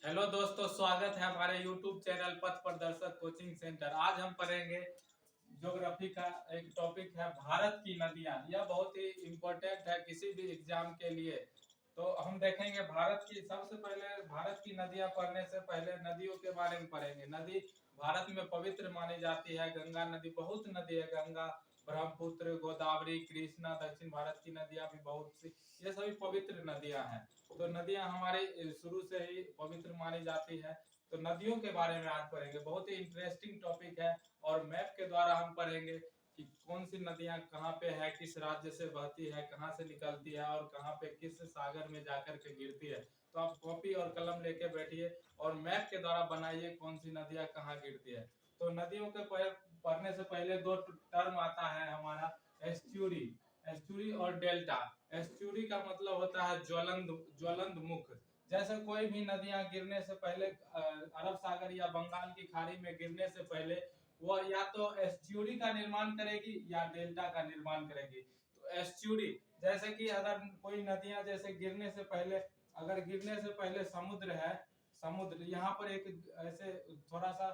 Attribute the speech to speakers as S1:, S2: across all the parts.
S1: Hello दोस्तों, स्वागत है हमारे YouTube चैनल पथ प्रदर्शक कोचिंग सेंटर। आज हम पढ़ेंगे ज्योग्राफी का एक टॉपिक है भारत की नदियां। यह बहुत ही इम्पोर्टेंट है किसी भी एग्जाम के लिए। तो हम देखेंगे भारत की, सबसे पहले भारत की नदियां पढ़ने से पहले नदियों के बारे में पढ़ेंगे। नदी भारत में पवित्र मानी जाती है। गंगा नदी, बहुत नदी है, गंगा, ब्रह्मपुत्र, गोदावरी, कृष्णा, दक्षिण भारत की नदियां भी बहुत सी, ये सभी पवित्र नदियां हैं। तो नदियां हमारे शुरू से ही पवित्र मानी जाती है। तो नदियों के बारे में आज पढ़ेंगे, बहुत ही इंटरेस्टिंग टॉपिक है। और मैप के द्वारा हम पढ़ेंगे कि कौन सी नदियां कहाँ पे है, किस राज्य से बहती है, कहाँ से निकलती है और कहाँ पे किस सागर में जाकर के गिरती है। तो आप कॉपी और कलम लेके बैठिए और मैप के द्वारा बनाइए कौन सी नदियां कहाँ गिरती है। तो नदियों के पढ़ने से पहले दो टर्म आता है हमारा, एस्ट्यूरी, एस्ट्यूरी और डेल्टा। एस्ट्यूरी का मतलब होता है ज्वलंत मुख। जैसे कोई भी नदियां गिरने से पहले, अरब सागर या बंगाल की खाड़ी में गिरने से पहले वो या तो एस्ट्यूरी का निर्माण करेगी या डेल्टा का निर्माण करेगी। तो एस्ट्यूरी, जैसे कि अगर कोई नदियां जैसे गिरने से पहले, अगर गिरने से पहले समुद्र है, समुद्र यहाँ पर एक ऐसे थोड़ा सा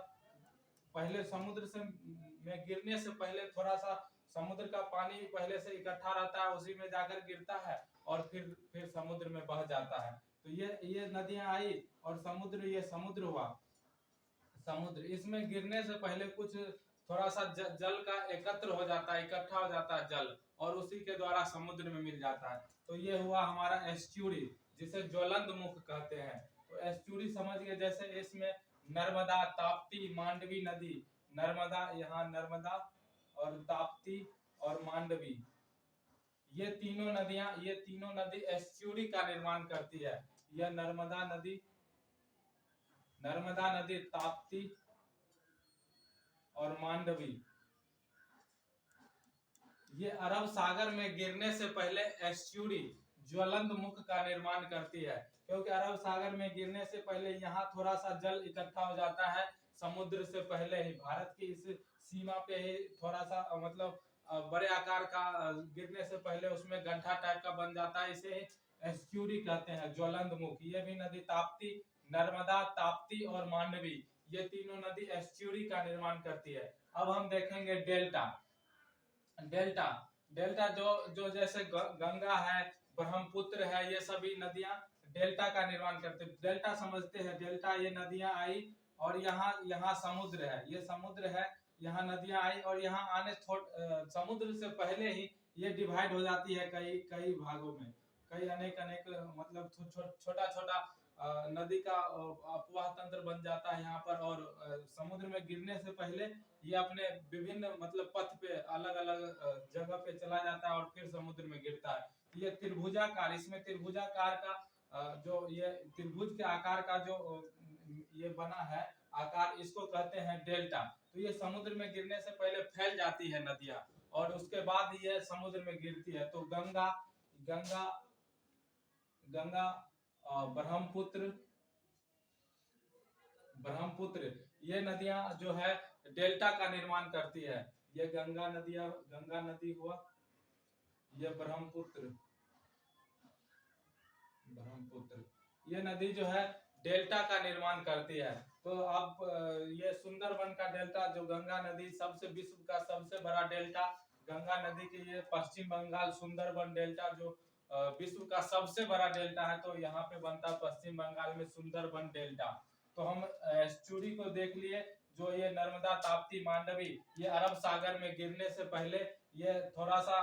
S1: पहले समुद्र से में गिरने से पहले थोड़ा सा समुद्र का पानी पहले से इकट्ठा रहता है, उसी में जाकर गिरता है और फिर समुद्र में बह जाता है। तो ये नदियां आई और समुद्र, ये समुद्र हुआ। समुद्र, इसमें गिरने से पहले कुछ थोड़ा सा जल का एकत्र हो जाता है, इकट्ठा हो जाता है जल, और उसी के द्वारा समुद्र में मिल जाता है। तो ये हुआ हमारा एस्ट्यूरी, जिसे ज्वलंत मुख कहते हैं। तो एस्ट्यूरी समझ गए। जैसे इसमें नर्मदा, ताप्ती, मांडवी नदी, नर्मदा, यहाँ नर्मदा और ताप्ती और मांडवी, ये तीनों नदी एस्ट्यूरी का निर्माण करती है। यह नर्मदा नदी, ताप्ती और मांडवी, ये अरब सागर में गिरने से पहले एस्ट्यूरी, ज्वलंत मुख का निर्माण करती है। क्योंकि अरब सागर में गिरने से पहले यहाँ थोड़ा सा जल इकट्ठा हो जाता है समुद्र से पहले ही। भारत की इस सीमा पे ही थोड़ा सा मतलब बड़े आकार का गिरने से पहले उसमें गड्ढा टाइप का बन जाता है, इसे एस्ट्यूरी कहते हैं, ज्वलंत मुख। ये भी नदी ताप्ती, नर्मदा, ताप्ती और मांडवी, ये तीनों नदी एस्ट्यूरी का निर्माण करती है। अब हम देखेंगे डेल्टा। डेल्टा, डेल्टा जो जो जैसे गंगा है, ब्रह्मपुत्र है, ये सभी नदियां डेल्टा का निर्माण करते हैं। डेल्टा समझते हैं, डेल्टा, ये नदियां आई और यहाँ यहाँ समुद्र है, ये समुद्र है, यहाँ नदियां आई और यहाँ आने समुद्र से पहले ही ये डिवाइड हो जाती है कई कई भागों में, कई अनेक अनेक मतलब छोटा छोटा नदी का अपवाह तंत्र बन जाता है यहाँ पर। और समुद्र में गिरने से पहले ये अपने विभिन्न मतलब पथ पे अलग अलग जगह पे चला जाता है और फिर समुद्र में गिरता है। ये त्रिभुजाकार, इसमें त्रिभुजाकार का जो ये त्रिभुज के आकार का जो ये बना है आकार, इसको कहते हैं डेल्टा। तो ये समुद्र में गिरने से पहले फैल जाती है नदियां और उसके बाद ये समुद्र में गिरती है। तो गंगा, गंगा गंगा ब्रह्मपुत्र, ब्रह्मपुत्र, ये नदियां जो है डेल्टा का निर्माण करती है। ये गंगा नदियां, गंगा नदी हुआ, ये ब्रह्मपुत्र, ब्रह्मपुत्र, ये नदी जो है डेल्टा का निर्माण करती है। तो अब ये सुंदरबन का डेल्टा, जो गंगा नदी सबसे विश्व का सबसे बड़ा डेल्टा, गंगा नदी के ये पश्चिम बंगाल सुंदरबन डेल्टा जो विश्व का सबसे बड़ा डेल्टा है, तो यहाँ पे बनता है पश्चिम बंगाल में सुंदरबन डेल्टा। तो हम एस्चुरी को देख लिए, जो ये नर्मदा, ताप्ती, मांडवी, ये अरब सागर में गिरने से पहले ये थोड़ा सा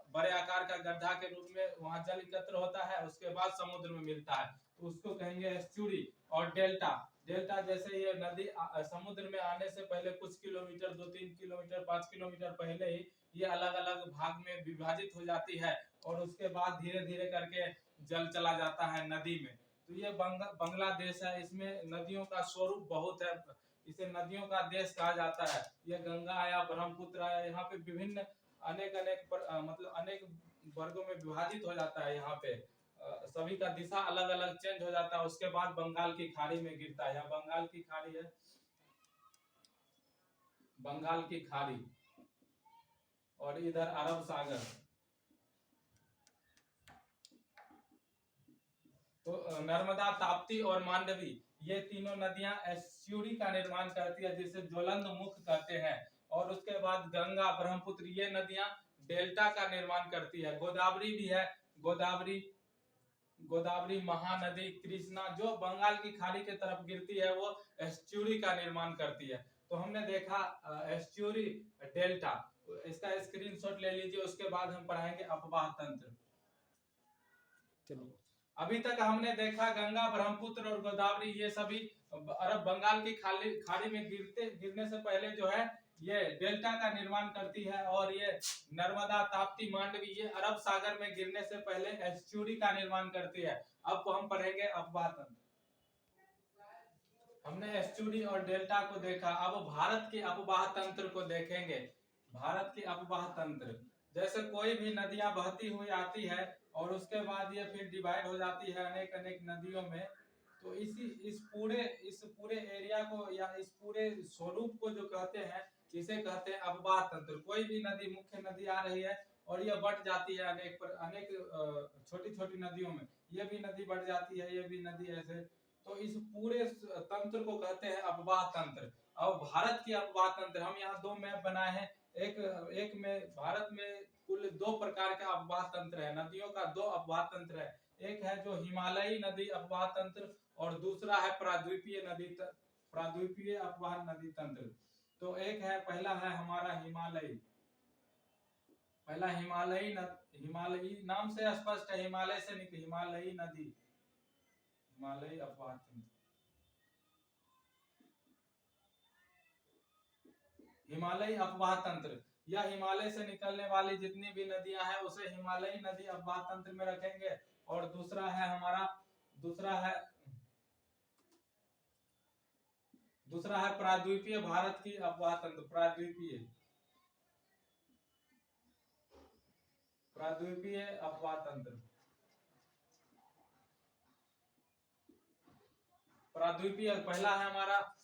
S1: बड़े आकार का गड्ढा के रूप में वहां जल एकत्र होता है, उसके बाद समुद्र में मिलता है, तो उसको कहेंगे एस्चुरी। और डेल्टा, डेल्टा जैसे ये नदी समुद्र में आने से पहले कुछ किलोमीटर, 2-3 किलोमीटर, 5 किलोमीटर पहले ही ये अलग अलग भाग में विभाजित हो जाती है और उसके बाद धीरे धीरे करके जल चला जाता है नदी में। तो ये बांग्लादेश है, इसमें नदियों का स्वरूप बहुत है, इसे नदियों का देश कहा जाता है। ये गंगा आया, ब्रह्मपुत्र आया, यहाँ पे विभिन्न अनेक अनेक मतलब अनेक वर्गों में विभाजित हो जाता है। यहाँ पे सभी का दिशा अलग अलग चेंज हो जाता है, उसके बाद बंगाल की खाड़ी में गिरता है। यहाँ बंगाल की खाड़ी है, बंगाल की खाड़ी, और इधर अरब सागर। तो नर्मदा, ताप्ती और मांडवी ये तीनों नदियां एस्चुरी का निर्माण करती है, जिसे ज्वलंत मुख कहते हैं। और उसके बाद गंगा, ब्रह्मपुत्र ये नदियां डेल्टा का निर्माण करती है। गोदावरी भी है, गोदावरी, गोदावरी महानदी, कृष्णा जो बंगाल की खाड़ी के तरफ गिरती है वो एस्चुरी का निर्माण करती है। तो हमने देखा एस्चुरी, डेल्टा, इसका स्क्रीनशॉट ले लीजिए। उसके बाद हम पढ़ाएंगे अपवाह तंत्र। चलिए, अभी तक हमने देखा गंगा, ब्रह्मपुत्र और गोदावरी ये सभी अरब बंगाल की खाड़ी में गिरने से पहले जो है ये डेल्टा का निर्माण करती है। और ये नर्मदा, ताप्ती, मांडवी ये अरब सागर में गिरने से पहले एस्चुरी का निर्माण करती है। अब हम पढ़ेंगे अपवाह तंत्र। हमने एस्चुरी और डेल्टा को देखा, अब भारत के अपवाह तंत्र को देखेंगे। भारत के अपवाह तंत्र, जैसे कोई भी नदियां बहती हुई आती है और उसके बाद ये फिर डिवाइड हो जाती है अनेक अनेक नदियों में। तो इस पूरे एरिया को या इस पूरे स्वरूप को जो कहते हैं, इसे कहते हैं अपवाह तंत्र। कोई भी नदी, मुख्य नदी आ रही है और यह बढ़ जाती है अनेक छोटी छोटी नदियों में। ये भी नदी बढ़ जाती है, ये भी नदी ऐसे। तो इस पूरे तंत्र को कहते हैं अपवाह तंत्र। अब भारत की अपवाह तंत्र, हम यहाँ दो मैप बनाए हैं। एक में भारत में कुल दो प्रकार का अपवाह तंत्र है, नदियों का दो अपवाह तंत्र है। एक है जो हिमालयी नदी अपवाह तंत्र और दूसरा है प्राद्वीपीय अपवाह नदी तंत्र। तो एक है, पहला है हमारा हिमालयी, पहला हिमालयी नाम से स्पष्ट है, हिमालय से निकली हिमालयी नदी, हिमालयी अपवाह तंत्र। हिमालयी अपवाह तंत्र, या हिमालय से निकलने वाली जितनी भी नदियां हैं उसे हिमालयी नदी अपवाह तंत्र में रखेंगे। और दूसरा है हमारा, दूसरा है प्राद्वीपीय भारत की अपवाह तंत्र। प्राद्वीपीय अपवाह तंत्र, प्राद्वीपीय पहला है हमारा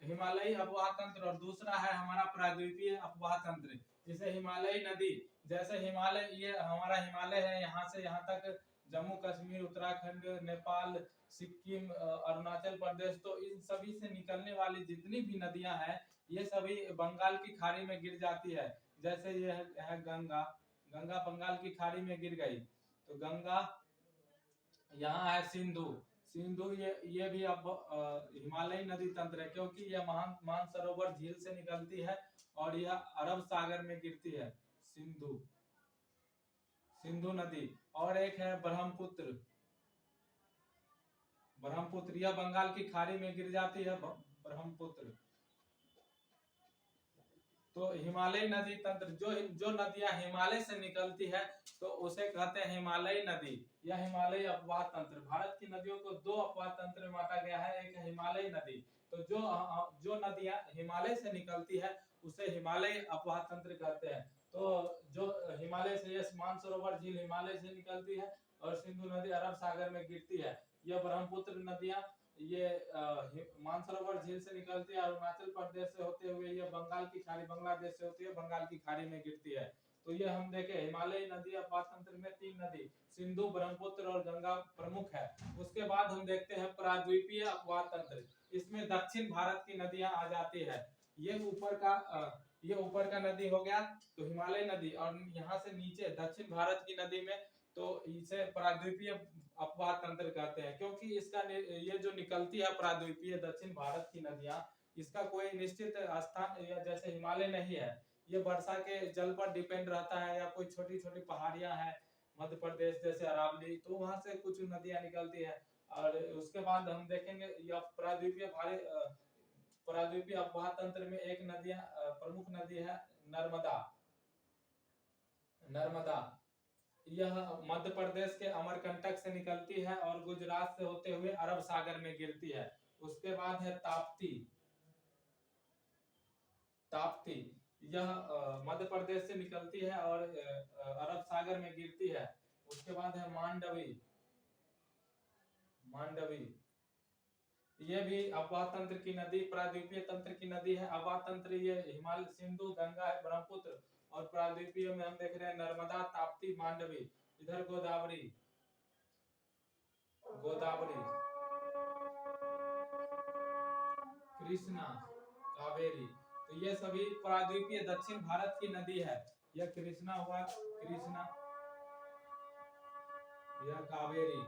S1: हिमालयी अपवाह तंत्र और दूसरा है हमारा प्राद्वीपीय अपवाह तंत्र। जिसे हिमालयी नदी, जैसे हिमालय, ये हमारा हिमालय है, यहाँ से यहाँ तक जम्मू कश्मीर, उत्तराखंड, नेपाल, सिक्किम, अरुणाचल प्रदेश, तो इन सभी से निकलने वाली जितनी भी नदियां हैं ये सभी बंगाल की खाड़ी में गिर जाती है। जैसे ये है गंगा, गंगा बंगाल की खाड़ी में गिर गई। तो गंगा, यहाँ है सिंधु, सिंधु ये भी अब हिमालयी नदी तंत्र है, क्योंकि यह मानसरोवर झील से निकलती है और यह अरब सागर में गिरती है। सिंधु, सिंधु नदी। और एक है ब्रह्मपुत्र, ब्रह्मपुत्र यह बंगाल की खाड़ी में गिर जाती है, ब्रह्मपुत्र। तो हिमालयी नदी तंत्र, जो नदियां हिमालय से निकलती है तो उसे कहते हैं हिमालयी नदी या हिमालयी अपवाह तंत्र। भारत की नदियों को दो अपवाह तंत्र में बांटा गया है, एक है हिमालयी नदी, तो जो नदियां हिमालय से निकलती है उसे हिमालयी अपवाह तंत्र कहते हैं। तो जो हिमालय से, यह मानसरोवर झील हिमालय से निकलती है और सिंधु नदी अरब सागर में गिरती है। यह ब्रह्मपुत्र नदियां ये मानसरोवर झील से निकलती है, अरुणाचल प्रदेश से होते हुए ये बंगाल की खाड़ी, बांग्लादेश से होती है, बंगाल की खाड़ी में गिरती है। तो ये हम देखे हिमालयी नदी अपवाह तंत्र में तीन नदी, सिंधु, ब्रह्मपुत्र और गंगा प्रमुख है। उसके बाद हम देखते हैं प्राद्वीपीय अपवाह तंत्र। इसमें दक्षिण भारत की नदियां आ जाती है। ये ऊपर का नदी हो गया तो हिमालय नदी, और यहाँ से नीचे दक्षिण भारत की नदी में, तो इसे प्राद्वीपीय अपवाह तंत्र कहते हैं, क्योंकि इसका ये जो निकलती है प्राद्वीपीय दक्षिण भारत की नदियां, इसका कोई निश्चित स्थान या जैसे हिमालय नहीं है, ये वर्षा के जल पर डिपेंड रहता है, या कोई छोटी छोटी पहाड़ियां हैं मध्य प्रदेश जैसे अरावली, तो वहां से कुछ नदियां निकलती है। और उसके बाद हम देखेंगे यह प्राद्वीपीय अपवाह तंत्र में एक नदियां प्रमुख नदी है नर्मदा, नर्मदा यह मध्य प्रदेश के अमरकंटक से निकलती है और गुजरात से होते हुए अरब सागर में गिरती है। उसके बाद है ताप्ती, ताप्ती यह मध्य प्रदेश से निकलती है और अरब सागर में गिरती है। उसके बाद है मांडवी, मांडवी ये भी अपवाह तंत्र की नदी, प्राद्वीपीय तंत्र की नदी है। अपवाह तंत्र ये हिमालय, सिंधु, गंगा है, ब्रह्मपुत्र, और प्राद्वीपीय में हम देख रहे हैं नर्मदा, ताप्ती, मांडवी, इधर गोदावरी, गोदावरी, कृष्णा, कावेरी। तो ये सभी प्रायद्वीपीय दक्षिण भारत की नदी है। यह कृष्णा हुआ, कृष्णा, यह कावेरी।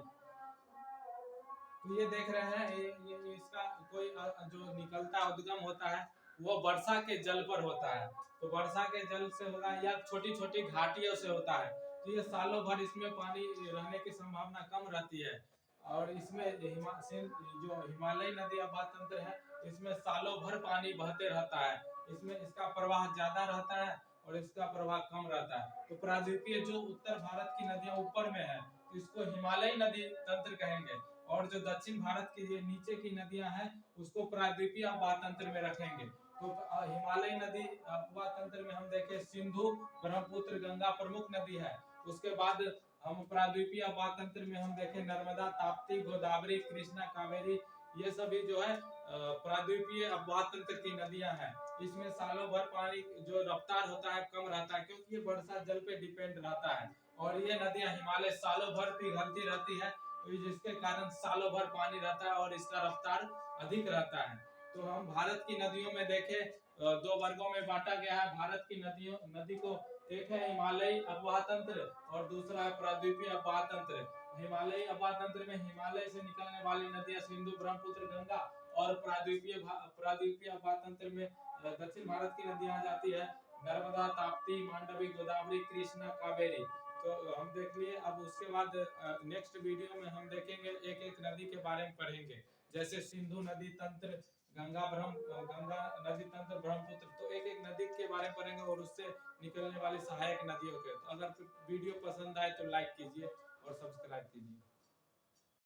S1: तो ये देख रहे हैं, ये इसका कोई जो निकलता उद्गम होता है वो वर्षा के जल पर होता है। तो वर्षा के जल से होता है या छोटी छोटी घाटियों से होता है। तो ये सालों भर इसमें पानी रहने की संभावना कम रहती है। और इसमें जो हिमालयी नदी आबाद तंत्र है, इसमें सालों भर पानी बहते रहता है। इसमें इसका प्रवाह ज्यादा रहता है और इसका प्रवाह कम रहता है। तो प्रायद्वीपीय जो उत्तर भारत की नदियां ऊपर में है, तो इसको हिमालयी नदी तंत्र कहेंगे। और जो दक्षिण भारत की ये नीचे की नदियां हैं, उसको प्रायद्वीपीय अपवाह तंत्र में रखेंगे। तो हिमालयी नदी अपवाह तंत्र में हम देखें, सिंधु, ब्रह्मपुत्र, गंगा प्रमुख नदी है। उसके बाद हम प्रायद्वीपीय अपवाह तंत्र में हम देखें, नर्मदा, ताप्ती, गोदावरी, कृष्णा, कावेरी, ये सभी जो है प्रायद्वीपीय अपवाह तंत्र की नदियां हैं। इसमें सालों भर पानी जो रफ्तार होता है कम रहता है, क्योंकि ये वर्षा जल पे डिपेंड रहता है। और ये नदियां हिमालय सालों भर पिघलती रहती है, तो जिसके कारण सालों भर पानी रहता है और इसका रफ्तार अधिक रहता है। तो हम भारत की नदियों में देखें, दो वर्गों में बांटा गया है भारत की नदी को। एक है हिमालयी अपवाह तंत्र और दूसरा है प्रायद्वीपीय अपवाह तंत्र। हिमालयी अपवाह तंत्र में हिमालय से निकलने वाली नदियां सिंधु, ब्रह्मपुत्र, गंगा। और प्रायद्वीपीय अपवाह तंत्र में दक्षिण भारत की नदियां आ जाती है, नर्मदा, ताप्ती, मांडवी, गोदावरी, कृष्णा, कावेरी। तो हम देख लिए। अब उसके बाद नेक्स्ट वीडियो में हम देखेंगे, एक एक नदी के बारे में पढ़ेंगे, जैसे सिंधु नदी तंत्र, गंगा नदी तंत्र, ब्रह्मपुत्र। तो एक एक नदी के बारे में पढ़ेंगे और उससे निकलने वाली सहायक नदियों के। तो अगर वीडियो पसंद आए तो लाइक कीजिए और सब्सक्राइब कीजिए।